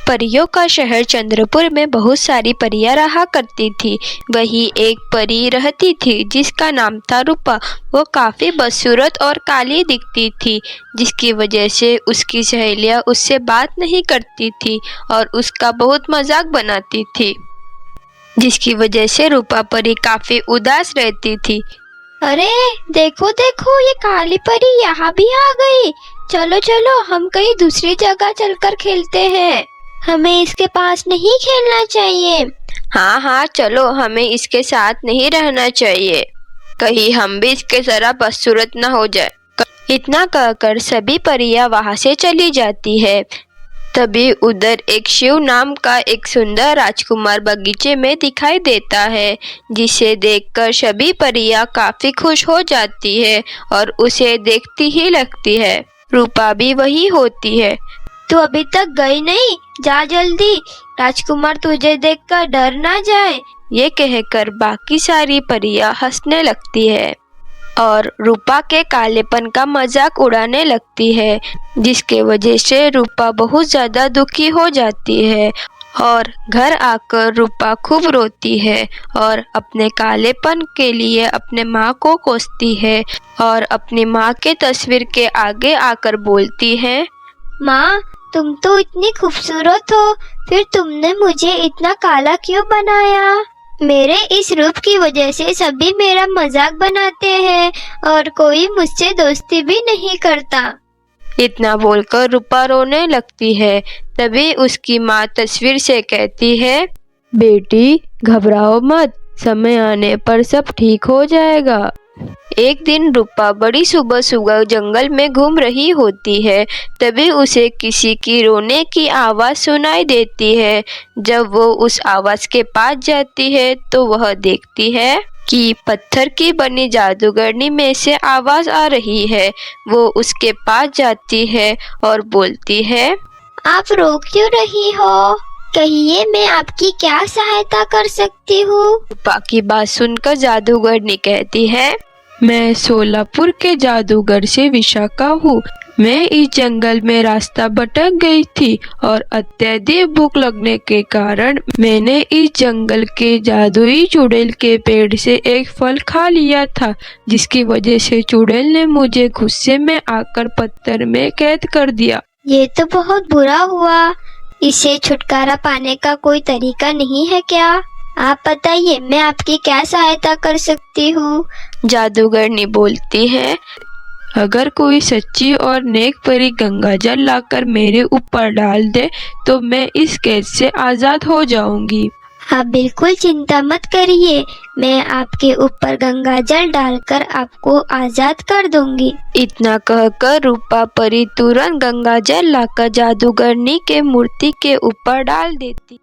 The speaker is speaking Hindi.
परियों का शहर चंद्रपुर में बहुत सारी परियां रहा करती थी। वही एक परी रहती थी जिसका नाम था रूपा। वो काफ़ी बदसूरत और काली दिखती थी, जिसकी वजह से उसकी सहेलियां उससे बात नहीं करती थी और उसका बहुत मजाक बनाती थी, जिसकी वजह से रूपा परी काफ़ी उदास रहती थी। अरे देखो देखो, ये काली परी यहाँ भी आ गई। चलो चलो, हम कहीं दूसरी जगह चलकर खेलते हैं। हमें इसके पास नहीं खेलना चाहिए। हाँ हाँ चलो, हमें इसके साथ नहीं रहना चाहिए, कहीं हम भी इसके जरा बदसूरत न हो जाए। इतना कहकर सभी परियां वहां से चली जाती है। तभी उधर एक शिव नाम का एक सुंदर राजकुमार बगीचे में दिखाई देता है, जिसे देखकर सभी परियां काफी खुश हो जाती है और उसे देखती ही लगती है। रूपा भी वही होती है। तू अभी तक गई नहीं, जा जल्दी, राजकुमार तुझे देखकर डर ना जाए। ये कहकर बाकी सारी परियां हंसने लगती है और रूपा के कालेपन का मजाक उड़ाने लगती है, जिसके वजह से रूपा बहुत ज़्यादा दुखी हो जाती है और घर आकर रूपा खूब रोती है और अपने कालेपन के लिए अपने माँ को कोसती है और अपनी माँ के तस्वीर के आगे आकर बोलती है, माँ तुम तो इतनी खूबसूरत हो, फिर तुमने मुझे इतना काला क्यों बनाया? मेरे इस रूप की वजह से सभी मेरा मजाक बनाते हैं और कोई मुझसे दोस्ती भी नहीं करता। इतना बोलकर रूपा रोने लगती है। तभी उसकी माँ तस्वीर से कहती है, बेटी घबराओ मत, समय आने पर सब ठीक हो जाएगा। एक दिन रूपा बड़ी सुबह सुबह जंगल में घूम रही होती है। तभी उसे किसी की रोने की आवाज़ सुनाई देती है। जब वो उस आवाज़ के पास जाती है तो वह देखती है कि पत्थर की बनी जादूगरनी में से आवाज़ आ रही है। वो उसके पास जाती है और बोलती है, आप रो क्यों रही हो? कहिए मैं आपकी क्या सहायता कर सकती हूँ? रूपा की बात सुनकर जादूगरनी कहती है, मैं सोलापुर के जादूगर से विशाखा हूँ। मैं इस जंगल में रास्ता भटक गई थी और अत्यधिक भूख लगने के कारण मैंने इस जंगल के जादुई चुड़ैल के पेड़ से एक फल खा लिया था, जिसकी वजह से चुड़ैल ने मुझे गुस्से में आकर पत्थर में कैद कर दिया। ये तो बहुत बुरा हुआ। इसे छुटकारा पाने का कोई तरीका नहीं है क्या? आप बताइए, मैं आपकी क्या सहायता कर सकती हूँ? जादूगरनी बोलती है, अगर कोई सच्ची और नेक परी गंगाजल लाकर मेरे ऊपर डाल दे तो मैं इस कैद से आजाद हो जाऊंगी। आप बिल्कुल चिंता मत करिए, मैं आपके ऊपर गंगाजल डालकर आपको आजाद कर दूंगी। इतना कहकर रूपा परी तुरंत गंगाजल लाकर जादूगरनी के मूर्ति के ऊपर डाल देती।